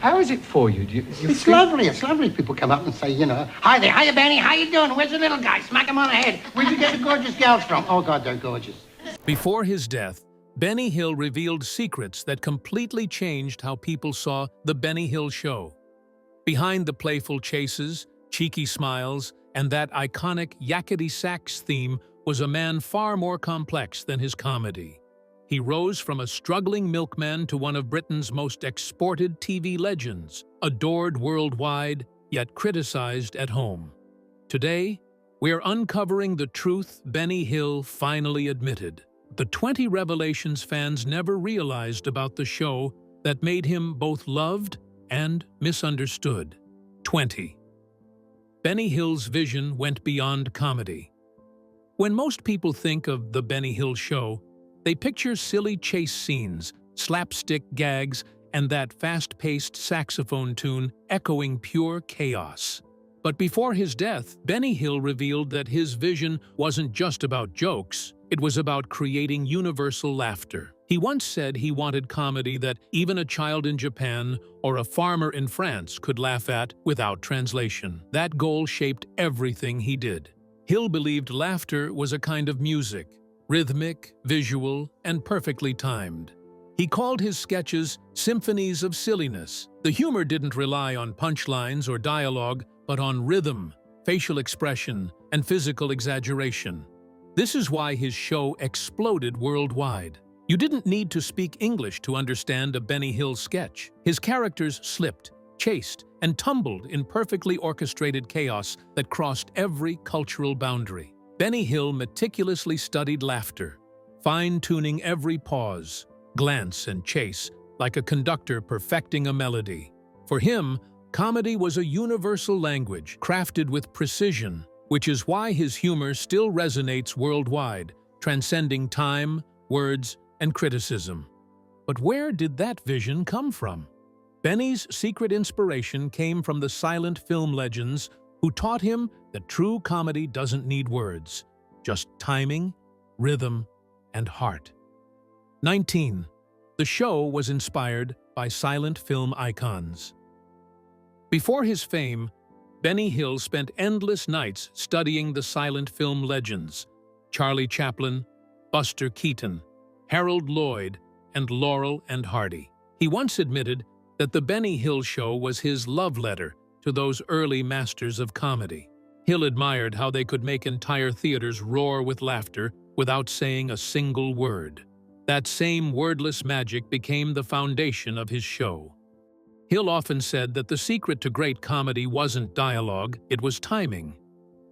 How is it for you? It's lovely. It's lovely. People come up and say, you know, hi there, hiya, Benny, how you doing? Where's the little guy? Smack him on the head. Where'd you get the gorgeous gals from? Oh, God, they're gorgeous. Before his death, Benny Hill revealed secrets that completely changed how people saw The Benny Hill Show. Behind the playful chases, cheeky smiles, and that iconic Yakety Sax theme was a man far more complex than his comedy. He rose from a struggling milkman to one of Britain's most exported TV legends, adored worldwide, yet criticized at home. Today, we're uncovering the truth Benny Hill finally admitted. The 20 revelations fans never realized about the show that made him both loved and misunderstood. 20. Benny Hill's vision went beyond comedy. When most people think of The Benny Hill Show, they picture silly chase scenes, slapstick gags, and that fast-paced saxophone tune echoing pure chaos. But before his death, Benny Hill revealed that his vision wasn't just about jokes, it was about creating universal laughter. He once said he wanted comedy that even a child in Japan or a farmer in France could laugh at without translation. That goal shaped everything he did. Hill believed laughter was a kind of music, rhythmic, visual, and perfectly timed. He called his sketches symphonies of silliness. The humor didn't rely on punchlines or dialogue, but on rhythm, facial expression, and physical exaggeration. This is why his show exploded worldwide. You didn't need to speak English to understand a Benny Hill sketch. His characters slipped, chased, and tumbled in perfectly orchestrated chaos that crossed every cultural boundary. Benny Hill meticulously studied laughter, fine-tuning every pause, glance, and chase, like a conductor perfecting a melody. For him, comedy was a universal language, crafted with precision, which is why his humor still resonates worldwide, transcending time, words, and criticism. But where did that vision come from? Benny's secret inspiration came from the silent film legends who taught him that true comedy doesn't need words, just timing, rhythm, and heart. 19. The show was inspired by silent film icons. Before his fame, Benny Hill spent endless nights studying the silent film legends: Charlie Chaplin, Buster Keaton, Harold Lloyd, and Laurel and Hardy. He once admitted that The Benny Hill Show was his love letter to those early masters of comedy. Hill admired how they could make entire theaters roar with laughter without saying a single word. That same wordless magic became the foundation of his show. Hill often said that the secret to great comedy wasn't dialogue, it was timing.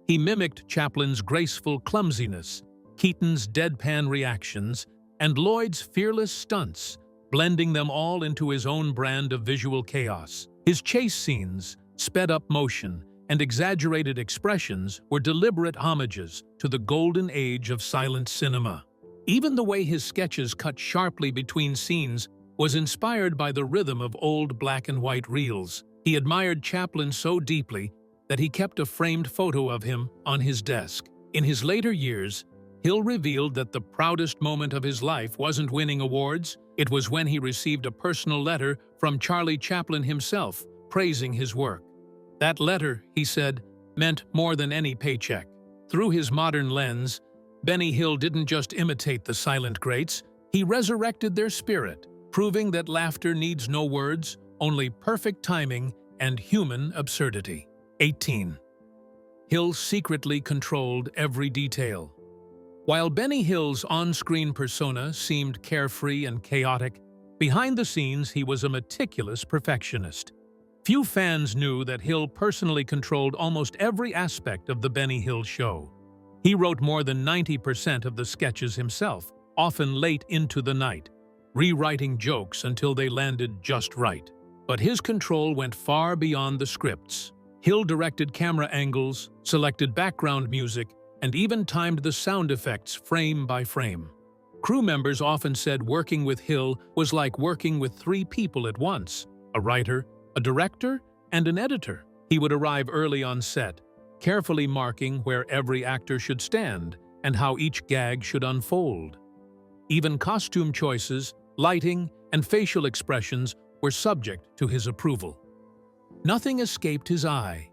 He mimicked Chaplin's graceful clumsiness, Keaton's deadpan reactions, and Lloyd's fearless stunts, blending them all into his own brand of visual chaos. His chase scenes, sped-up motion, and exaggerated expressions were deliberate homages to the golden age of silent cinema. Even the way his sketches cut sharply between scenes was inspired by the rhythm of old black-and-white reels. He admired Chaplin so deeply that he kept a framed photo of him on his desk. In his later years, Hill revealed that the proudest moment of his life wasn't winning awards, it was when he received a personal letter from Charlie Chaplin himself, praising his work. That letter, he said, meant more than any paycheck. Through his modern lens, Benny Hill didn't just imitate the silent greats, he resurrected their spirit, proving that laughter needs no words, only perfect timing and human absurdity. 18. Hill secretly controlled every detail. While Benny Hill's on-screen persona seemed carefree and chaotic, behind the scenes he was a meticulous perfectionist. Few fans knew that Hill personally controlled almost every aspect of The Benny Hill Show. He wrote more than 90% of the sketches himself, often late into the night, rewriting jokes until they landed just right. But his control went far beyond the scripts. Hill directed camera angles, selected background music, and even timed the sound effects frame by frame. Crew members often said working with Hill was like working with 3 people at once: a writer, a director, and an editor. He would arrive early on set, carefully marking where every actor should stand and how each gag should unfold. Even costume choices, lighting, and facial expressions were subject to his approval. Nothing escaped his eye.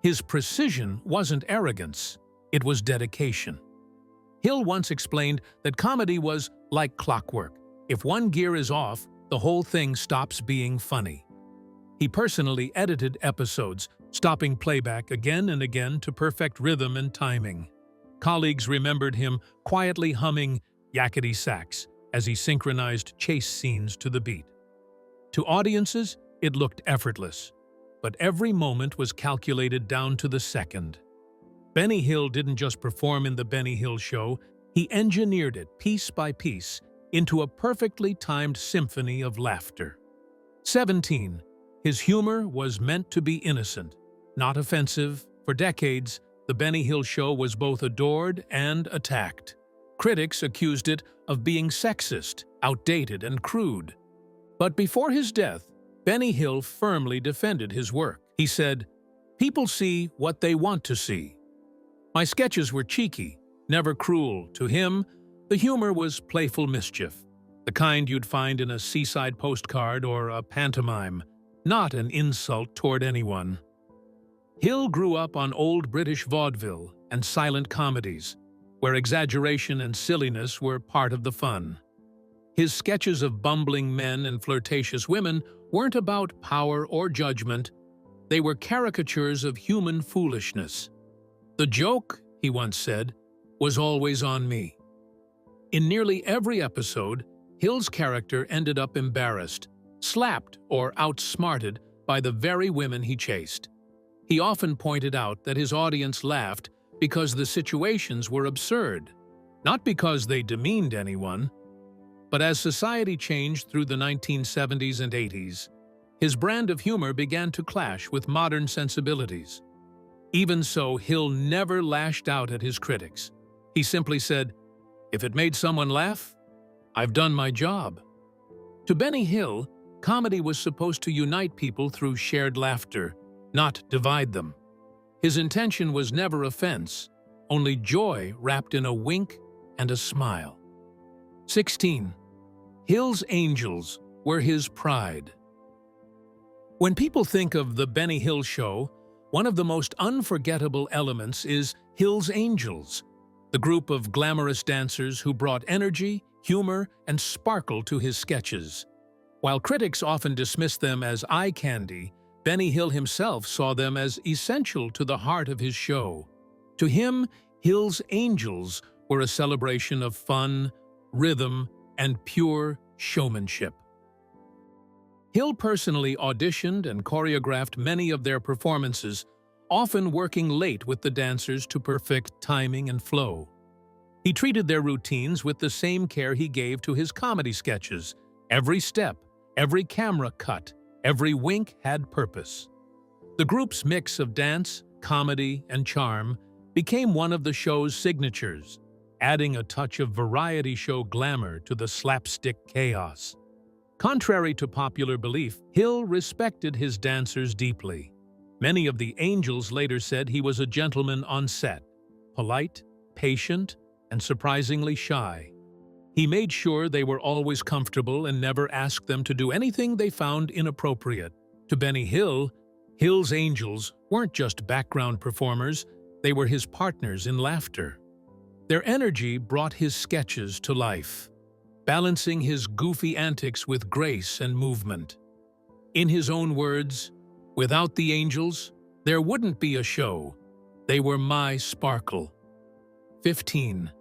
His precision wasn't arrogance, it was dedication. Hill once explained that comedy was like clockwork. If one gear is off, the whole thing stops being funny. He personally edited episodes, stopping playback again and again to perfect rhythm and timing. Colleagues remembered him quietly humming Yakety Sax as he synchronized chase scenes to the beat. To audiences, it looked effortless, but every moment was calculated down to the second. Benny Hill didn't just perform in The Benny Hill Show, he engineered it piece by piece into a perfectly timed symphony of laughter. 17. His humor was meant to be innocent, not offensive. For decades, The Benny Hill Show was both adored and attacked. Critics accused it of being sexist, outdated, and crude. But before his death, Benny Hill firmly defended his work. He said, "People see what they want to see." My sketches were cheeky, never cruel. To him, the humor was playful mischief, the kind you'd find in a seaside postcard or a pantomime, not an insult toward anyone. Hill grew up on old British vaudeville and silent comedies, where exaggeration and silliness were part of the fun. His sketches of bumbling men and flirtatious women weren't about power or judgment, they were caricatures of human foolishness. "The joke," he once said, "was always on me." In nearly every episode, Hill's character ended up embarrassed, slapped or outsmarted by the very women he chased. He often pointed out that his audience laughed because the situations were absurd, not because they demeaned anyone. But as society changed through the 1970s and 80s, his brand of humor began to clash with modern sensibilities. Even so, Hill never lashed out at his critics. He simply said, "If it made someone laugh, I've done my job." To Benny Hill, comedy was supposed to unite people through shared laughter, not divide them. His intention was never offense, only joy wrapped in a wink and a smile. 16. Hill's angels were his pride. When people think of The Benny Hill Show, one of the most unforgettable elements is Hill's Angels, the group of glamorous dancers who brought energy, humor, and sparkle to his sketches. While critics often dismissed them as eye candy, Benny Hill himself saw them as essential to the heart of his show. To him, Hill's Angels were a celebration of fun, rhythm, and pure showmanship. Hill personally auditioned and choreographed many of their performances, often working late with the dancers to perfect timing and flow. He treated their routines with the same care he gave to his comedy sketches. Every step, every camera cut, every wink had purpose. The group's mix of dance, comedy, and charm became one of the show's signatures, adding a touch of variety show glamour to the slapstick chaos. Contrary to popular belief, Hill respected his dancers deeply. Many of the Angels later said he was a gentleman on set, polite, patient, and surprisingly shy. He made sure they were always comfortable and never asked them to do anything they found inappropriate. To Benny Hill, Hill's Angels weren't just background performers, they were his partners in laughter. Their energy brought his sketches to life, balancing his goofy antics with grace and movement. In his own words, "Without the Angels, there wouldn't be a show. They were my sparkle." 15.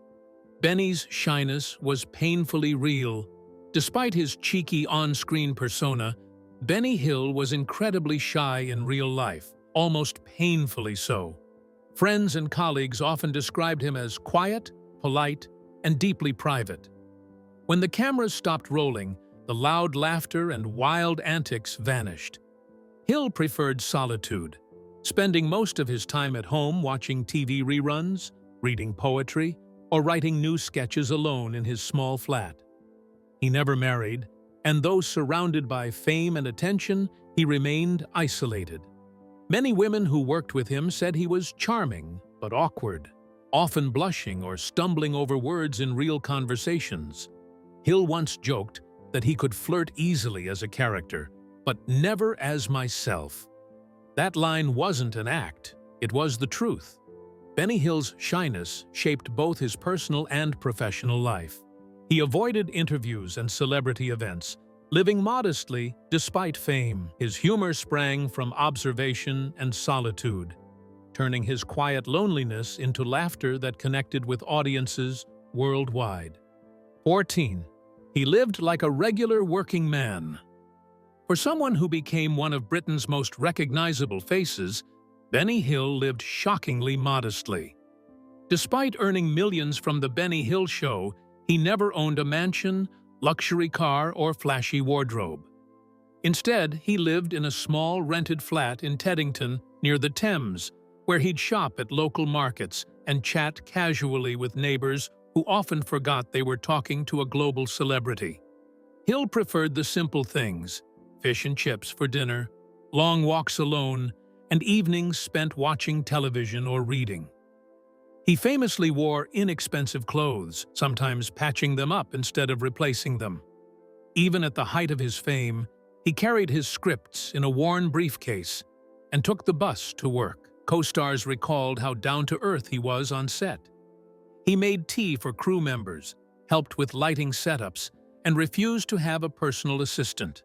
Benny's shyness was painfully real. Despite his cheeky on-screen persona, Benny Hill was incredibly shy in real life, almost painfully so. Friends and colleagues often described him as quiet, polite, and deeply private. When the cameras stopped rolling, the loud laughter and wild antics vanished. Hill preferred solitude, spending most of his time at home watching TV reruns, reading poetry, or writing new sketches alone in his small flat. He never married, and though surrounded by fame and attention, he remained isolated. Many women who worked with him said he was charming but awkward, often blushing or stumbling over words in real conversations. Hill once joked that he could flirt easily as a character, but never as myself." That line wasn't an act, it was the truth. Benny Hill's shyness shaped both his personal and professional life. He avoided interviews and celebrity events, living modestly despite fame. His humor sprang from observation and solitude, turning his quiet loneliness into laughter that connected with audiences worldwide. 14. He lived like a regular working man. For someone who became one of Britain's most recognizable faces, Benny Hill lived shockingly modestly. Despite earning millions from The Benny Hill Show, he never owned a mansion, luxury car, or flashy wardrobe. Instead, he lived in a small rented flat in Teddington near the Thames, where he'd shop at local markets and chat casually with neighbors who often forgot they were talking to a global celebrity. Hill preferred the simple things: fish and chips for dinner, long walks alone, and evenings spent watching television or reading. He famously wore inexpensive clothes, sometimes patching them up instead of replacing them. Even at the height of his fame, he carried his scripts in a worn briefcase and took the bus to work. Co-stars recalled how down-to-earth he was on set. He made tea for crew members, helped with lighting setups, and refused to have a personal assistant.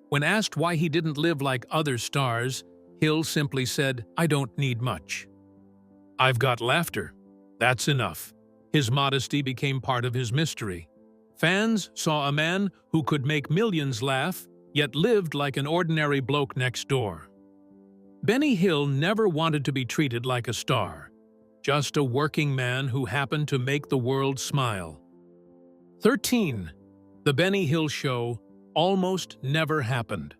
When asked why he didn't live like other stars, Hill simply said, "I don't need much. I've got laughter. That's enough." His modesty became part of his mystery. Fans saw a man who could make millions laugh, yet lived like an ordinary bloke next door. Benny Hill never wanted to be treated like a star, just a working man who happened to make the world smile. 13. The Benny Hill Show almost never happened.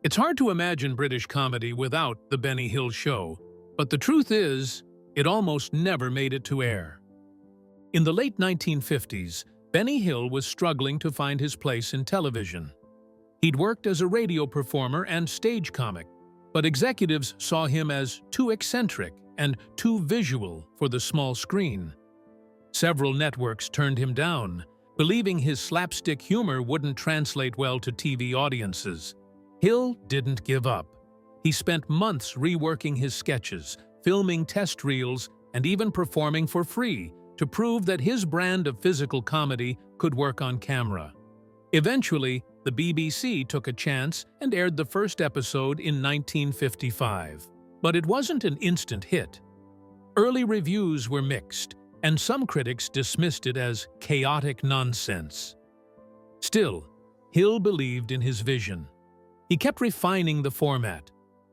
It's hard to imagine British comedy without The Benny Hill Show, but the truth is, it almost never made it to air. In the late 1950s, Benny Hill was struggling to find his place in television. He'd worked as a radio performer and stage comic, but executives saw him as too eccentric and too visual for the small screen. Several networks turned him down, believing his slapstick humor wouldn't translate well to TV audiences. Hill didn't give up. He spent months reworking his sketches, filming test reels, and even performing for free to prove that his brand of physical comedy could work on camera. Eventually, the BBC took a chance and aired the first episode in 1955. But it wasn't an instant hit. Early reviews were mixed, and some critics dismissed it as chaotic nonsense. Still, Hill believed in his vision. He kept refining the format: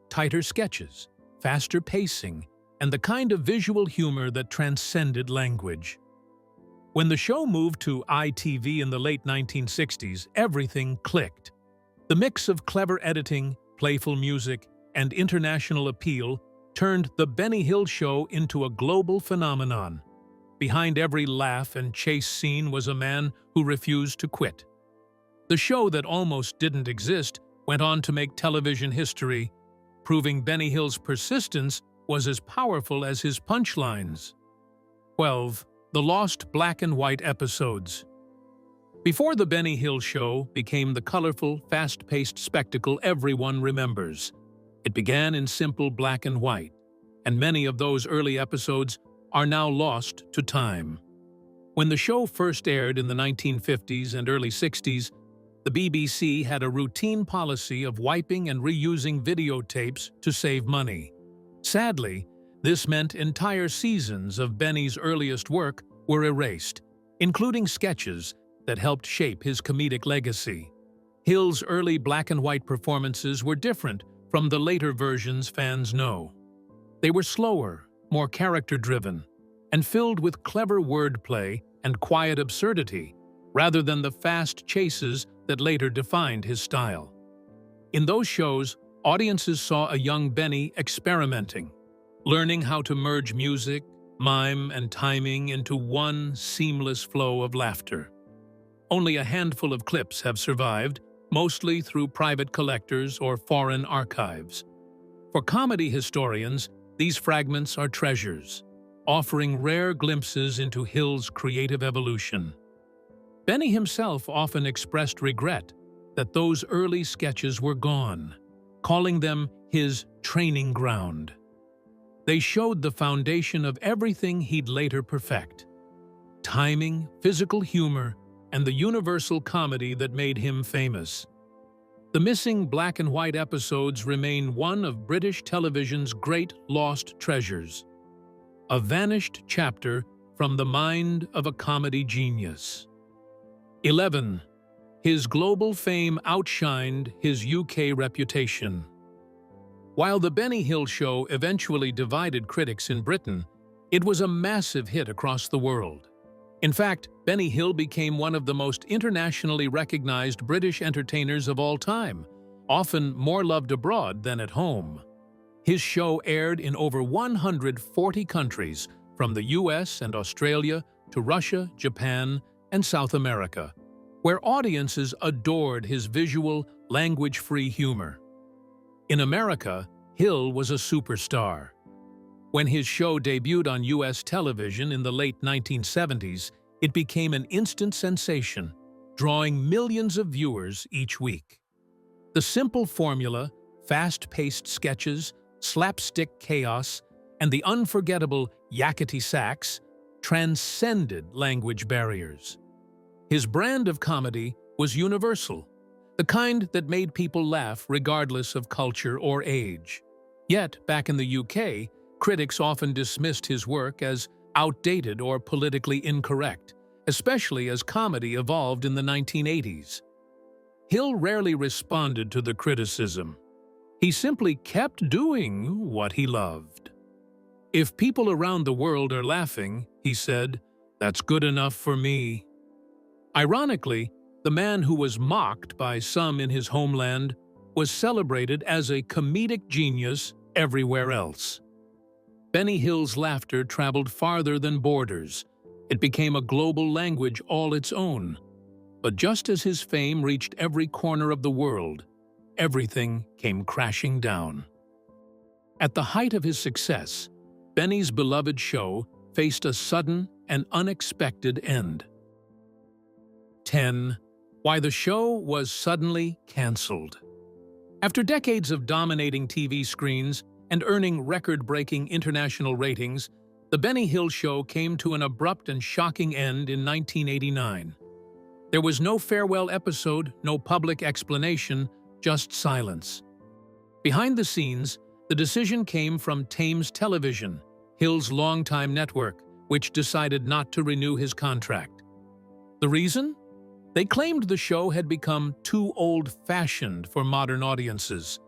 tighter sketches, faster pacing, and the kind of visual humor that transcended language. When the show moved to ITV in the late 1960s, everything clicked. The mix of clever editing, playful music, and international appeal turned The Benny Hill Show into a global phenomenon. Behind every laugh and chase scene was a man who refused to quit. The show that almost didn't exist went on to make television history, proving Benny Hill's persistence was as powerful as his punchlines. 12. The lost black and white episodes. Before The Benny Hill Show became the colorful, fast-paced spectacle everyone remembers, it began in simple black and white, and many of those early episodes are now lost to time. When the show first aired in the 1950s and early 60s, the BBC had a routine policy of wiping and reusing videotapes to save money. Sadly, this meant entire seasons of Benny's earliest work were erased, including sketches that helped shape his comedic legacy. Hill's early black and white performances were different from the later versions fans know. They were slower, more character-driven, and filled with clever wordplay and quiet absurdity, rather than the fast chases that later defined his style. In those shows, audiences saw a young Benny experimenting, learning how to merge music, mime, and timing into one seamless flow of laughter. Only a handful of clips have survived, mostly through private collectors or foreign archives. For comedy historians, these fragments are treasures, offering rare glimpses into Hill's creative evolution. Benny himself often expressed regret, that those early sketches were gone, calling them his training ground. They showed the foundation of everything he'd later perfect: timing, physical humor, and the universal comedy that made him famous. The missing black and white episodes remain one of British television's great lost treasures, a vanished chapter from the mind of a comedy genius. 11. His global fame outshined his UK reputation. While The Benny Hill Show eventually divided critics in Britain, it was a massive hit across the world. In fact, Benny Hill became one of the most internationally recognized British entertainers of all time, often more loved abroad than at home. His show aired in over 140 countries, from the US and Australia to Russia, Japan, and South America, where audiences adored his visual, language-free humor. In America, Hill was a superstar. When his show debuted on US television in the late 1970s, it became an instant sensation, drawing millions of viewers each week. The simple formula, fast-paced sketches, slapstick chaos, and the unforgettable Yakety Sax transcended language barriers. His brand of comedy was universal, the kind that made people laugh regardless of culture or age. Yet, back in the UK, critics often dismissed his work as outdated or politically incorrect, especially as comedy evolved in the 1980s. Hill rarely responded to the criticism. He simply kept doing what he loved. "If people around the world are laughing," he said, "that's good enough for me." Ironically, the man who was mocked by some in his homeland was celebrated as a comedic genius everywhere else. Benny Hill's laughter traveled farther than borders. It became a global language all its own. But just as his fame reached every corner of the world, everything came crashing down. At the height of his success, Benny's beloved show faced a sudden and unexpected end. 10. Why the show was suddenly cancelled. After decades of dominating TV screens and earning record-breaking international ratings, The Benny Hill Show came to an abrupt and shocking end in 1989. There was no farewell episode, no public explanation, just silence. Behind the scenes, the decision came from Thames Television, Hill's longtime network, which decided not to renew his contract. The reason? They claimed the show had become too old-fashioned for modern audiences.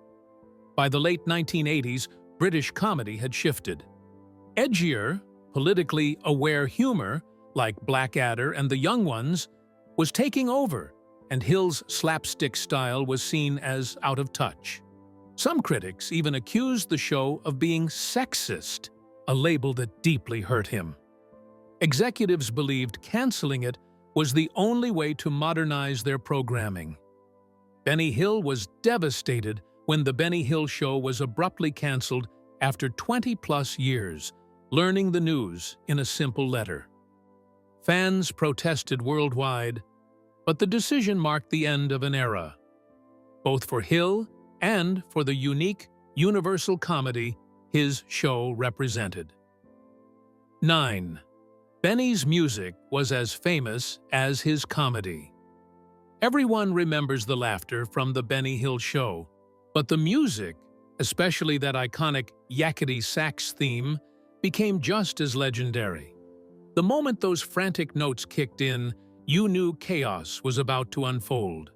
By the late 1980s, British comedy had shifted. Edgier, politically aware humor, like Blackadder and The Young Ones, was taking over, and Hill's slapstick style was seen as out of touch. Some critics even accused the show of being sexist, a label that deeply hurt him. Executives believed canceling it was the only way to modernize their programming. Benny Hill was devastated when The Benny Hill Show was abruptly canceled after 20-plus years, learning the news in a simple letter. Fans protested worldwide, but the decision marked the end of an era, both for Hill and for the unique, universal comedy his show represented. 9. Benny's music was as famous as his comedy. Everyone remembers the laughter from The Benny Hill Show, but the music, especially that iconic Yakety Sax theme, became just as legendary. The moment those frantic notes kicked in, you knew chaos was about to unfold.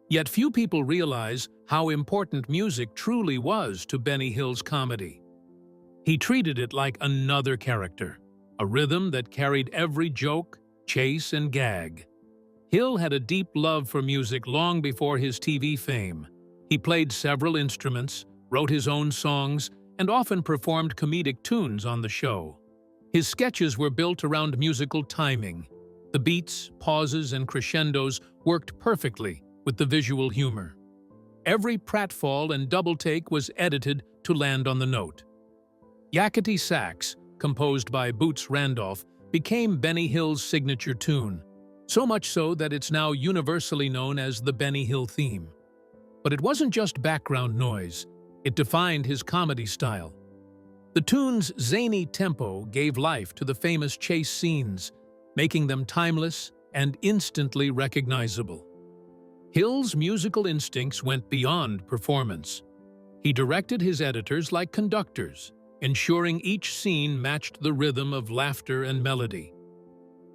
Yet few people realize how important music truly was to Benny Hill's comedy. He treated it like another character, a rhythm that carried every joke, chase, and gag. Hill had a deep love for music long before his TV fame. He played several instruments, wrote his own songs, and often performed comedic tunes on the show. His sketches were built around musical timing. The beats, pauses, and crescendos worked perfectly with the visual humor. Every pratfall and double-take was edited to land on the note. Yakety Sax, composed by Boots Randolph, became Benny Hill's signature tune. So much so that it's now universally known as the Benny Hill theme. But it wasn't just background noise, it defined his comedy style. The tune's zany tempo gave life to the famous chase scenes, making them timeless and instantly recognizable. Hill's musical instincts went beyond performance. He directed his editors like conductors, ensuring each scene matched the rhythm of laughter and melody.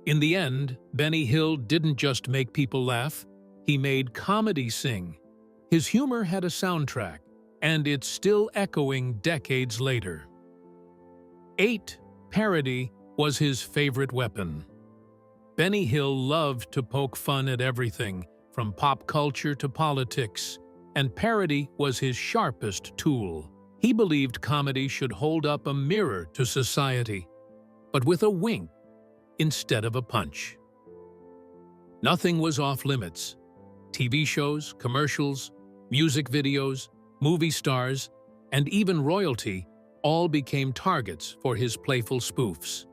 In the end, Benny Hill didn't just make people laugh, he made comedy sing. His humor had a soundtrack, and it's still echoing decades later. 8. Parody was his favorite weapon. Benny Hill loved to poke fun at everything, from pop culture to politics, and parody was his sharpest tool. He believed comedy should hold up a mirror to society, but with a wink instead of a punch. Nothing was off limits. TV shows, commercials, music videos, movie stars, and even royalty all became targets for his playful spoofs.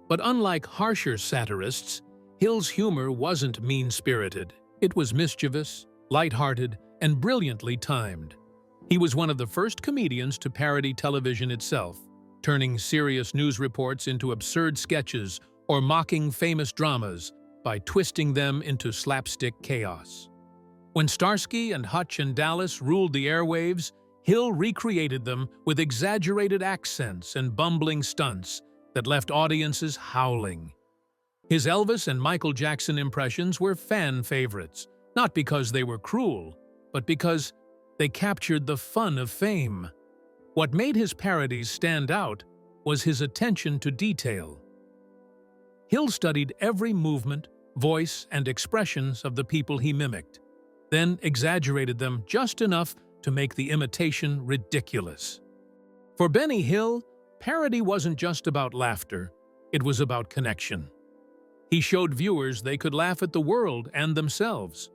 But unlike harsher satirists, Hill's humor wasn't mean-spirited. It was mischievous, lighthearted, and brilliantly timed. He was one of the first comedians to parody television itself, turning serious news reports into absurd sketches or mocking famous dramas by twisting them into slapstick chaos. When Starsky and Hutch and Dallas ruled the airwaves, Hill recreated them with exaggerated accents and bumbling stunts that left audiences howling. His Elvis and Michael Jackson impressions were fan favorites, not because they were cruel, but because they captured the fun of fame. What made his parodies stand out was his attention to detail. Hill studied every movement, voice, and expressions of the people he mimicked, then exaggerated them just enough to make the imitation ridiculous. For Benny Hill, parody wasn't just about laughter, it was about connection. He showed viewers they could laugh at the world and themselves.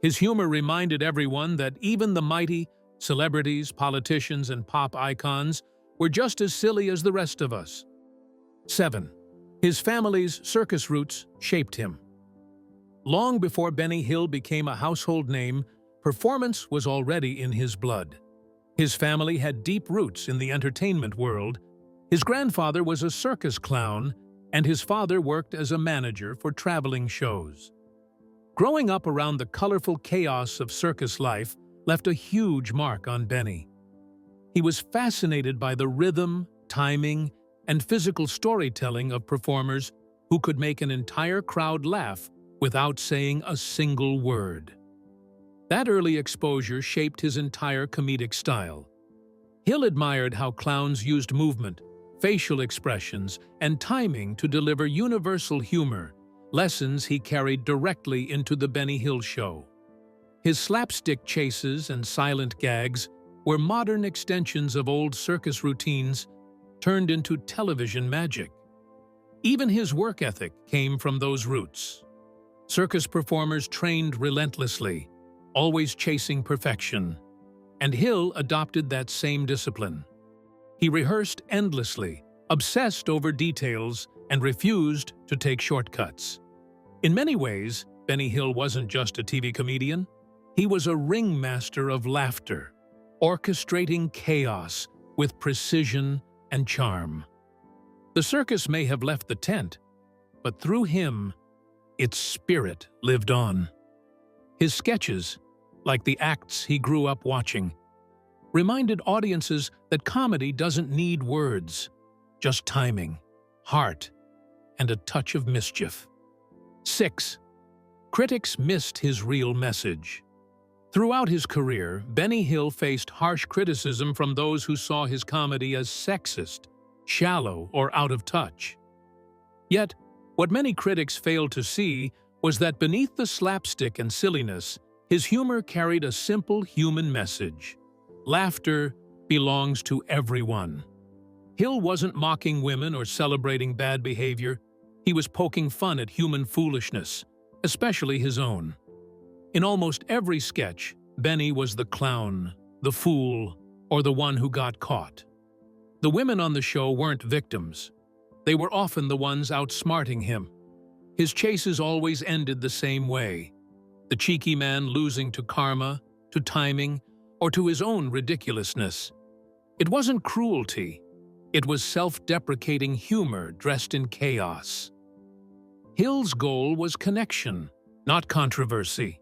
His humor reminded everyone that even the mighty, celebrities, politicians, and pop icons were just as silly as the rest of us. 7. His family's circus roots shaped him. Long before Benny Hill became a household name, performance was already in his blood. His family had deep roots in the entertainment world. His grandfather was a circus clown, and his father worked as a manager for traveling shows. Growing up around the colorful chaos of circus life left a huge mark on Benny. He was fascinated by the rhythm, timing, and physical storytelling of performers who could make an entire crowd laugh without saying a single word. That early exposure shaped his entire comedic style. Hill admired how clowns used movement, facial expressions, and timing to deliver universal humor, lessons he carried directly into the Benny Hill Show. His slapstick chases and silent gags were modern extensions of old circus routines turned into television magic. Even his work ethic came from those roots. Circus performers trained relentlessly, always chasing perfection, and Hill adopted that same discipline. He rehearsed endlessly, obsessed over details, and refused to take shortcuts. In many ways, Benny Hill wasn't just a TV comedian. He was a ringmaster of laughter, orchestrating chaos with precision and charm. The circus may have left the tent, but through him, its spirit lived on. His sketches, like the acts he grew up watching, reminded audiences that comedy doesn't need words, just timing, heart, and a touch of mischief. 6. Critics missed his real message. Throughout his career, Benny Hill faced harsh criticism from those who saw his comedy as sexist, shallow, or out of touch. Yet, what many critics failed to see was that beneath the slapstick and silliness, his humor carried a simple human message. Laughter belongs to everyone. Hill wasn't mocking women or celebrating bad behavior. He was poking fun at human foolishness, especially his own. In almost every sketch, Benny was the clown, the fool, or the one who got caught. The women on the show weren't victims. They were often the ones outsmarting him. His chases always ended the same way, the cheeky man losing to karma, to timing, or to his own ridiculousness. It wasn't cruelty. It was self-deprecating humor dressed in chaos. Hill's goal was connection, not controversy.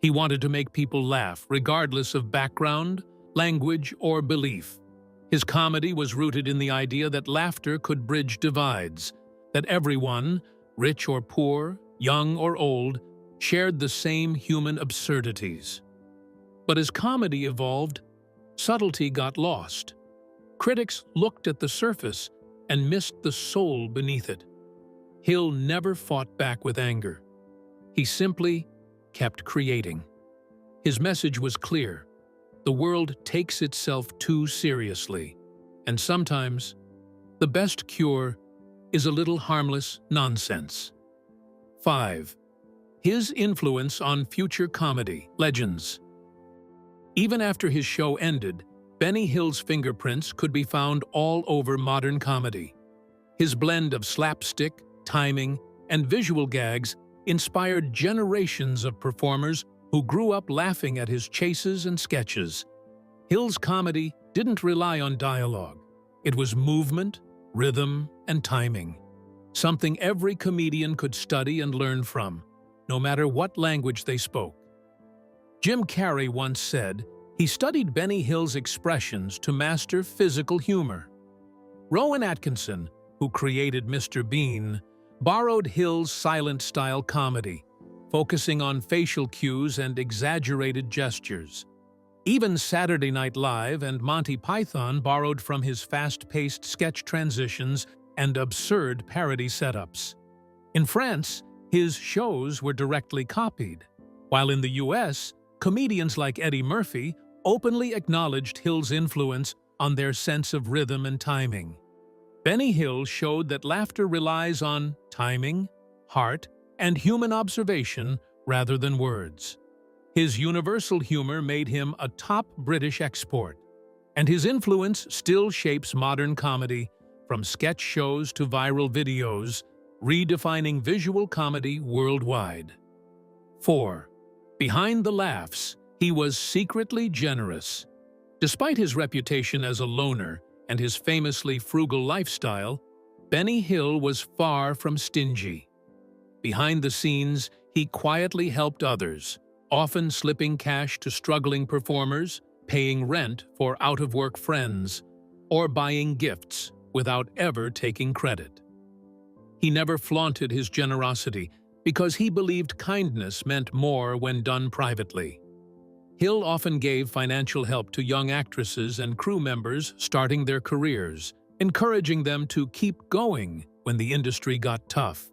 He wanted to make people laugh, regardless of background, language, or belief. His comedy was rooted in the idea that laughter could bridge divides, that everyone, rich or poor, young or old, shared the same human absurdities. But as comedy evolved, subtlety got lost. Critics looked at the surface and missed the soul beneath it. Hill never fought back with anger. He simply kept creating. His message was clear. The world takes itself too seriously, and sometimes the best cure is a little harmless nonsense. 5. His influence on future comedy legends. Even after his show ended, Benny Hill's fingerprints could be found all over modern comedy. His blend of slapstick, timing, and visual gags inspired generations of performers who grew up laughing at his chases and sketches. Hill's comedy didn't rely on dialogue. It was movement, rhythm, and timing, something every comedian could study and learn from, no matter what language they spoke. Jim Carrey once said he studied Benny Hill's expressions to master physical humor. Rowan Atkinson, who created Mr. Bean, borrowed Hill's silent-style comedy, focusing on facial cues and exaggerated gestures. Even Saturday Night Live and Monty Python borrowed from his fast-paced sketch transitions and absurd parody setups. In France, his shows were directly copied, while in the US, comedians like Eddie Murphy openly acknowledged Hill's influence on their sense of rhythm and timing. Benny Hill showed that laughter relies on timing, heart, and human observation rather than words. His universal humor made him a top British export, and his influence still shapes modern comedy, from sketch shows to viral videos, redefining visual comedy worldwide. 4. Behind the laughs, he was secretly generous. Despite his reputation as a loner and his famously frugal lifestyle, Benny Hill was far from stingy. Behind the scenes, he quietly helped others, often slipping cash to struggling performers, paying rent for out-of-work friends, or buying gifts without ever taking credit. He never flaunted his generosity because he believed kindness meant more when done privately. Hill often gave financial help to young actresses and crew members starting their careers, encouraging them to keep going when the industry got tough.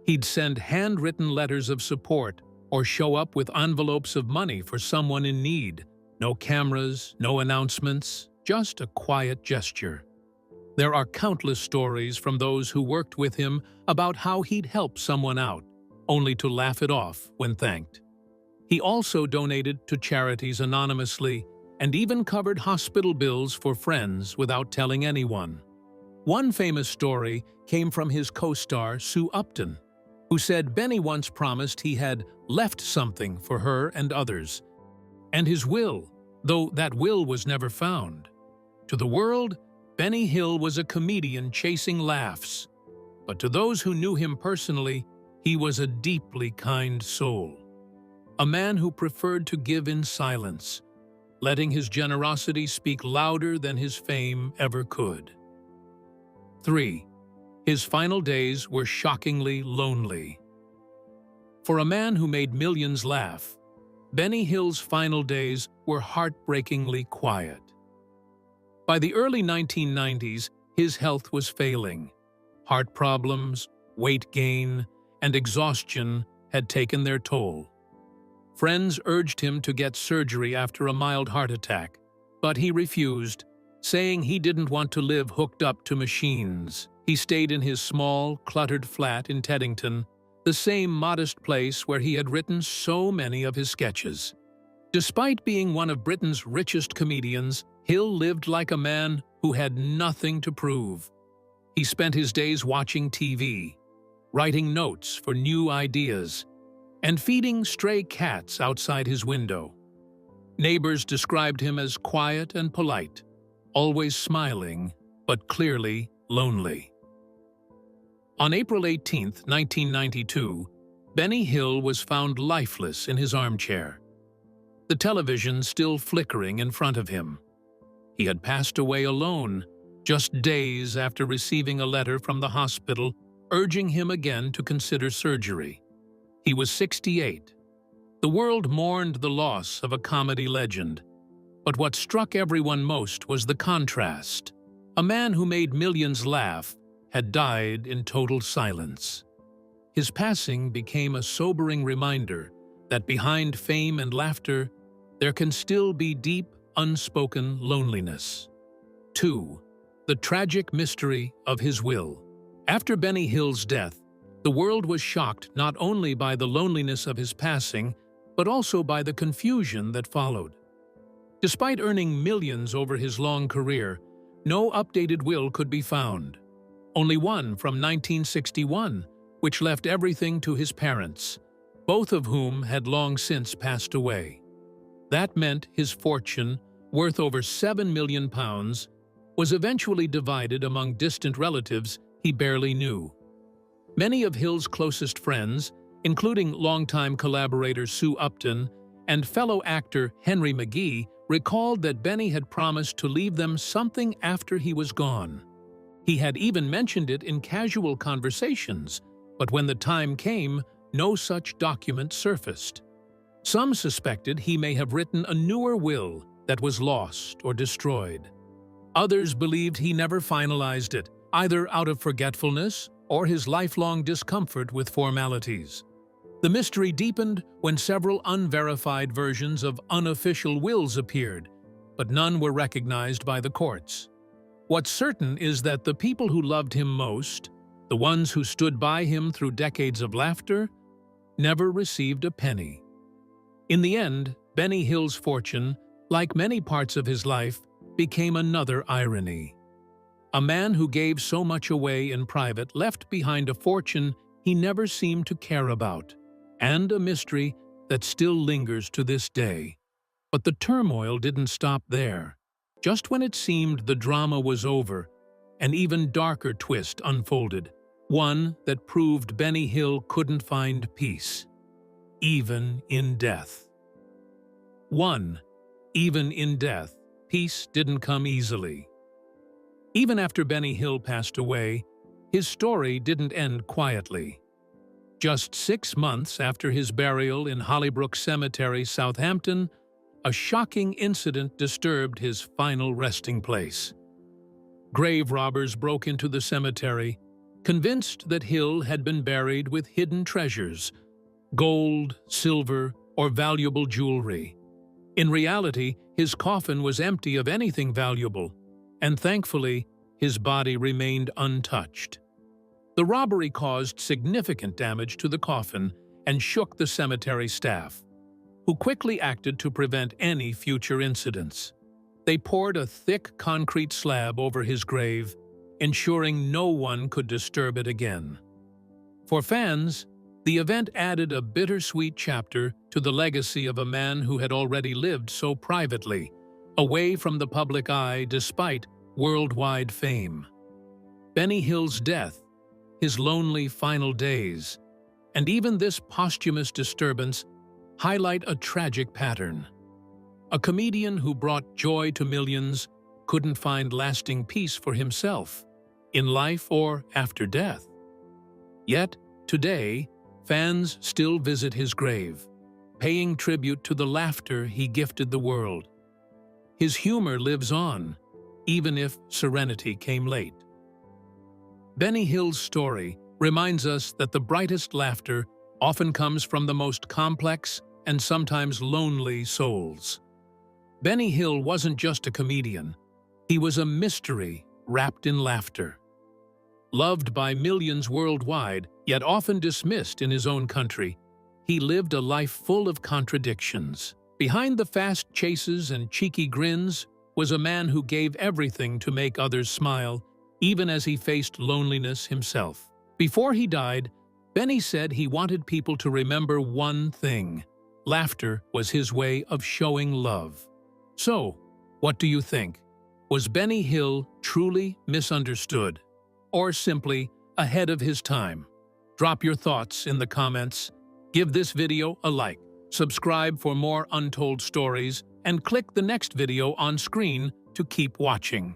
He'd send handwritten letters of support or show up with envelopes of money for someone in need. No cameras, no announcements, just a quiet gesture. There are countless stories from those who worked with him about how he'd help someone out, only to laugh it off when thanked. He also donated to charities anonymously and even covered hospital bills for friends without telling anyone. One famous story came from his co-star Sue Upton, who said Benny once promised he had left something for her and others, and his will, though that will was never found. To the world, Benny Hill was a comedian chasing laughs, but to those who knew him personally, he was a deeply kind soul. A man who preferred to give in silence, letting his generosity speak louder than his fame ever could. 3. His final days were shockingly lonely. For a man who made millions laugh, Benny Hill's final days were heartbreakingly quiet. By the early 1990s, his health was failing. Heart problems, weight gain, and exhaustion had taken their toll. Friends urged him to get surgery after a mild heart attack, but he refused, saying he didn't want to live hooked up to machines. He stayed in his small, cluttered flat in Teddington, the same modest place where he had written so many of his sketches. Despite being one of Britain's richest comedians, Hill lived like a man who had nothing to prove. He spent his days watching TV, writing notes for new ideas, and feeding stray cats outside his window. Neighbors described him as quiet and polite, always smiling, but clearly lonely. On April 18, 1992, Benny Hill was found lifeless in his armchair, the television still flickering in front of him. He had passed away alone, just days after receiving a letter from the hospital urging him again to consider surgery. He was 68. The world mourned the loss of a comedy legend, but what struck everyone most was the contrast. A man who made millions laugh had died in total silence. His passing became a sobering reminder that behind fame and laughter, there can still be deep, unspoken loneliness. 2. The tragic mystery of his will. After Benny Hill's death, the world was shocked not only by the loneliness of his passing, but also by the confusion that followed. Despite earning millions over his long career, no updated will could be found. Only one from 1961, which left everything to his parents, both of whom had long since passed away. That meant his fortune, worth over £7 million, was eventually divided among distant relatives he barely knew. Many of Hill's closest friends, including longtime collaborator Sue Upton and fellow actor Henry McGee, recalled that Benny had promised to leave them something after he was gone. He had even mentioned it in casual conversations, but when the time came, no such document surfaced. Some suspected he may have written a newer will that was lost or destroyed. Others believed he never finalized it, either out of forgetfulness or his lifelong discomfort with formalities. The mystery deepened when several unverified versions of unofficial wills appeared, but none were recognized by the courts. What's certain is that the people who loved him most, the ones who stood by him through decades of laughter, never received a penny. In the end, Benny Hill's fortune, like many parts of his life, became another irony. A man who gave so much away in private left behind a fortune he never seemed to care about, and a mystery that still lingers to this day. But the turmoil didn't stop there. Just when it seemed the drama was over, an even darker twist unfolded, one that proved Benny Hill couldn't find peace, even in death. 1. Even in death, peace didn't come easily. Even after Benny Hill passed away, his story didn't end quietly. Just 6 months after his burial in Hollybrook Cemetery, Southampton, a shocking incident disturbed his final resting place. Grave robbers broke into the cemetery, convinced that Hill had been buried with hidden treasures, gold, silver, or valuable jewelry. In reality, his coffin was empty of anything valuable, and thankfully, his body remained untouched. The robbery caused significant damage to the coffin and shook the cemetery staff, who quickly acted to prevent any future incidents. They poured a thick concrete slab over his grave, ensuring no one could disturb it again. For fans, the event added a bittersweet chapter to the legacy of a man who had already lived so privately, away from the public eye despite worldwide fame. Benny Hill's death, his lonely final days, and even this posthumous disturbance highlight a tragic pattern. A comedian who brought joy to millions couldn't find lasting peace for himself, in life or after death. Yet, today, fans still visit his grave, paying tribute to the laughter he gifted the world. His humor lives on, even if serenity came late. Benny Hill's story reminds us that the brightest laughter often comes from the most complex and sometimes lonely souls. Benny Hill wasn't just a comedian. He was a mystery wrapped in laughter. Loved by millions worldwide, yet often dismissed in his own country, he lived a life full of contradictions. Behind the fast chases and cheeky grins was a man who gave everything to make others smile, even as he faced loneliness himself. Before he died, Benny said he wanted people to remember one thing. Laughter was his way of showing love. So, what do you think? Was Benny Hill truly misunderstood, or simply ahead of his time? Drop your thoughts in the comments. Give this video a like, subscribe for more untold stories, and click the next video on screen to keep watching.